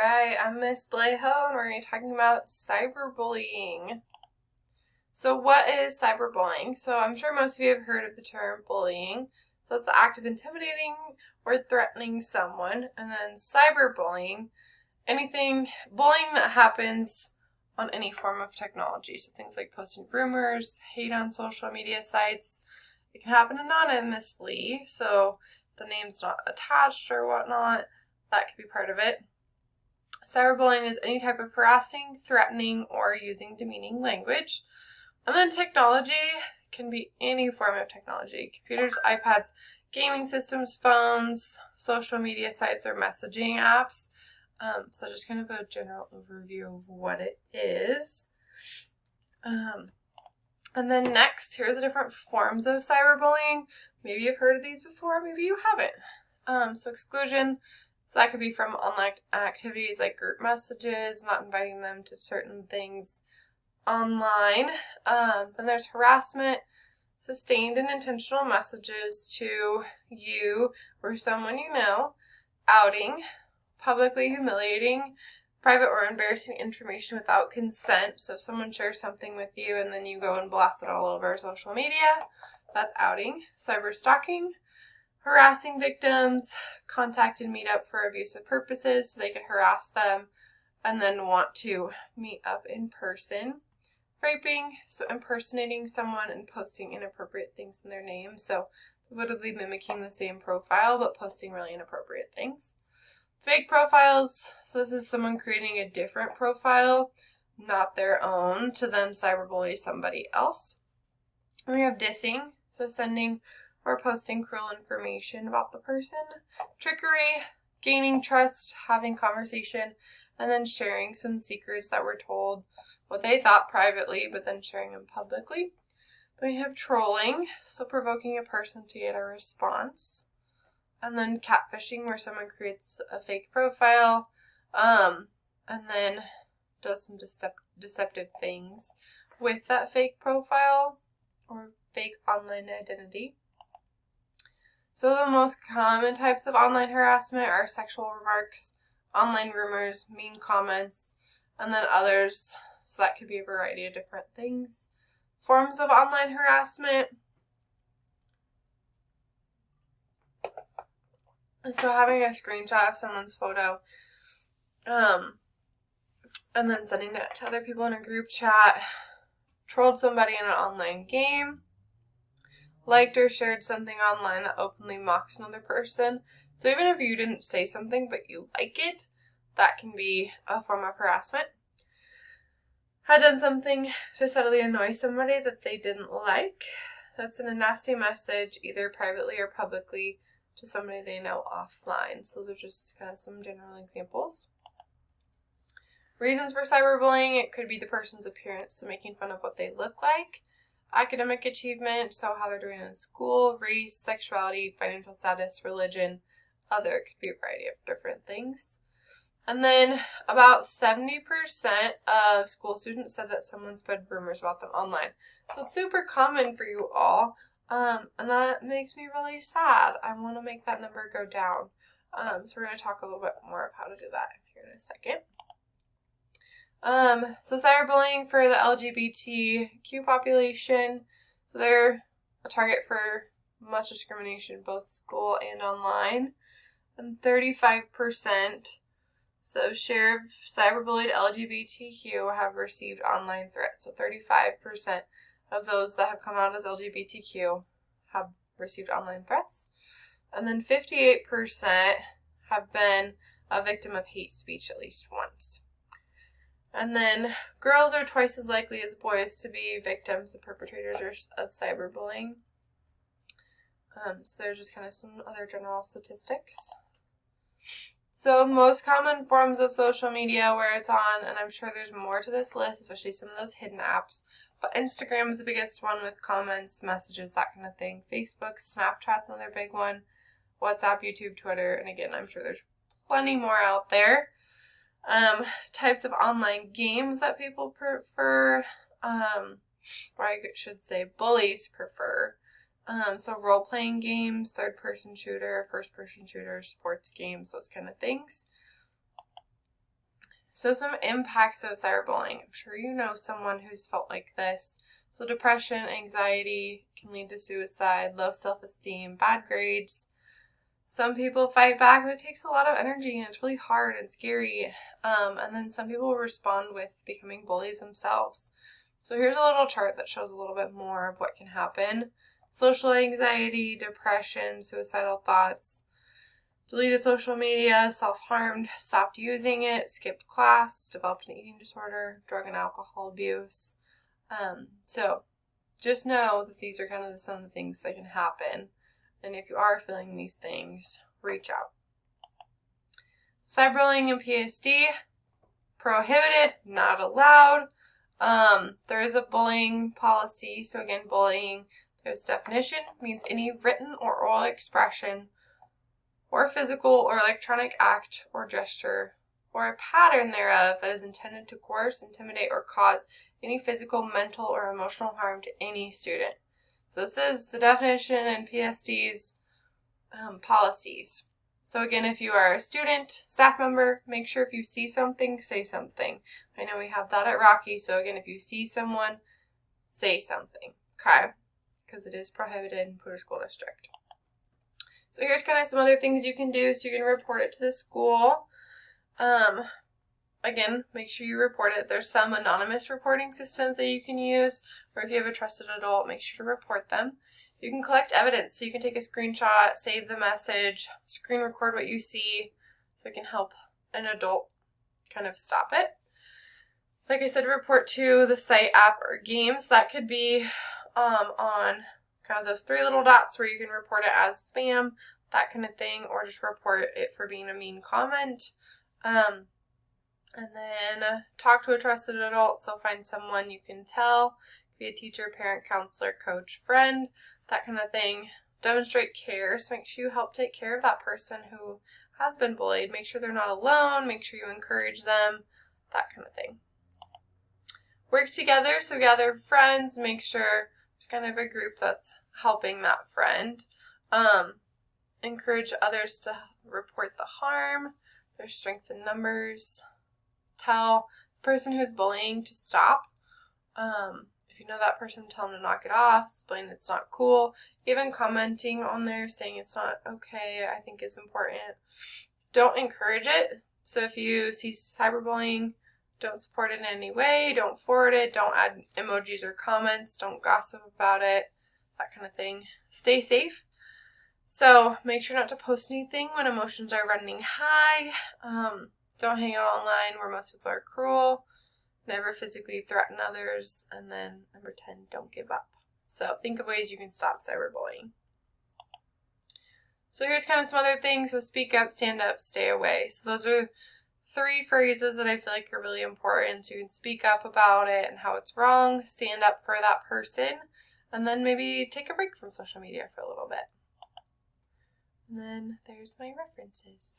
Alright, I'm Miss Blayho, and we're going to be talking about cyberbullying. So what is cyberbullying? So I'm sure most of you have heard of the term bullying. So it's the act of intimidating or threatening someone. And then cyberbullying, bullying that happens on any form of technology. So things like posting rumors, hate on social media sites. It can happen anonymously, so the name's not attached or whatnot. That could be part of it. Cyberbullying is any type of harassing, threatening, or using demeaning language. And then technology can be any form of technology. Computers, iPads, gaming systems, phones, social media sites, or messaging apps. So just kind of a general overview of what it is. And then next, here's the different forms of cyberbullying. Maybe you've heard of these before, maybe you haven't. So exclusion. So that could be from online activities like group messages, not inviting them to certain things online. Then there's harassment, sustained and intentional messages to you or someone you know, outing, publicly humiliating, private or embarrassing information without consent. So if someone shares something with you and then you go and blast it all over social media, that's outing. Cyber stalking, harassing victims, contact and meet up for abusive purposes so they could harass them and then want to meet up in person. Raping, so impersonating someone and posting inappropriate things in their name. So literally mimicking the same profile but posting really inappropriate things. Fake profiles, so this is someone creating a different profile, not their own, to then cyberbully somebody else. And we have dissing, so sending or posting cruel information about the person. Trickery, gaining trust, having conversation, and then sharing some secrets that were told, what they thought privately, but then sharing them publicly. Then we have trolling, so provoking a person to get a response. And then catfishing, where someone creates a fake profile, and then does some deceptive things with that fake profile or fake online identity. So the most common types of online harassment are sexual remarks, online rumors, mean comments, and then others. So that could be a variety of different things. Forms of online harassment. So having a screenshot of someone's photo, and then sending it to other people in a group chat. Trolled somebody in an online game. Liked or shared something online that openly mocks another person. So even if you didn't say something but you like it, that can be a form of harassment. Had done something to subtly annoy somebody that they didn't like. That's in a nasty message, either privately or publicly, to somebody they know offline. So those are just kind of some general examples. Reasons for cyberbullying, it could be the person's appearance, so making fun of what they look like. Academic achievement, so how they're doing in school. Race, sexuality, financial status, religion, other. It could be a variety of different things. And then about 70% of school students said that someone spread rumors about them online. So it's super common for you all, and that makes me really sad. I want to make that number go down. So we're going to talk a little bit more of how to do that here in a second. So cyberbullying for the LGBTQ population. So they're a target for much discrimination, both school and online. And 35%, so share of cyberbullied LGBTQ have received online threats. So 35% of those that have come out as LGBTQ have received online threats. And then 58% have been a victim of hate speech at least once. And then girls are twice as likely as boys to be victims of perpetrators of cyberbullying. So there's just kind of some other general statistics. So most common forms of social media where it's on, and I'm sure there's more to this list, especially some of those hidden apps, but Instagram is the biggest one with comments, messages, that kind of thing. Facebook, Snapchat's another big one. WhatsApp, YouTube, Twitter, and again, I'm sure there's plenty more out there. Types of online games that people prefer, or I should say bullies prefer. So role-playing games, third-person shooter, first-person shooter, sports games, those kind of things. So some impacts of cyberbullying. I'm sure you know someone who's felt like this. So depression, anxiety can lead to suicide, low self-esteem, bad grades. Some people fight back, but it takes a lot of energy and it's really hard and scary. And then some people respond with becoming bullies themselves. So here's a little chart that shows a little bit more of what can happen. Social anxiety, depression, suicidal thoughts, deleted social media, self-harmed, stopped using it, skipped class, developed an eating disorder, drug and alcohol abuse. So just know that these are kind of some of the things that can happen. And if you are feeling these things, reach out. Cyberbullying and PSD, prohibited, not allowed. There is a bullying policy. So again, bullying, there's definition, means any written or oral expression or physical or electronic act or gesture or a pattern thereof that is intended to coerce, intimidate, or cause any physical, mental, or emotional harm to any student. So this is the definition in PSD's policies. So again, if you are a student, staff member, make sure if you see something, say something. I know we have that at Rocky, so again, if you see someone, say something, okay? Because it is prohibited in Poudre School District. So here's kind of some other things you can do. So you can report it to the school. Again, make sure you report it. There's some anonymous reporting systems that you can use, or if you have a trusted adult, make sure to report them. You can collect evidence, so you can take a screenshot, save the message, screen record what you see, so it can help an adult kind of stop it. Like I said, report to the site, app, or games. That could be on kind of those three little dots where you can report it as spam, that kind of thing, or just report it for being a mean comment. And then talk to a trusted adult, so find someone you can tell. It could be a teacher, parent, counselor, coach, friend, that kind of thing. Demonstrate care, so make sure you help take care of that person who has been bullied. Make sure they're not alone, make sure you encourage them, that kind of thing. Work together, so gather friends, make sure there's kind of a group that's helping that friend. Encourage others to report the harm. There's strength in numbers. Tell the person who's bullying to stop. If you know that person, tell them to knock it off, explain it's not cool. Even commenting on there saying it's not okay, I think is important. Don't encourage it. So if you see cyberbullying, don't support it in any way, don't forward it, don't add emojis or comments, don't gossip about it, that kind of thing. Stay safe. So make sure not to post anything when emotions are running high. Don't hang out online where most people are cruel. Never physically threaten others. And then number 10, don't give up. So think of ways you can stop cyberbullying. So here's kind of some other things. So speak up, stand up, stay away. So those are 3 phrases that I feel like are really important. So you can speak up about it and how it's wrong, stand up for that person, and then maybe take a break from social media for a little bit. And then there's my references.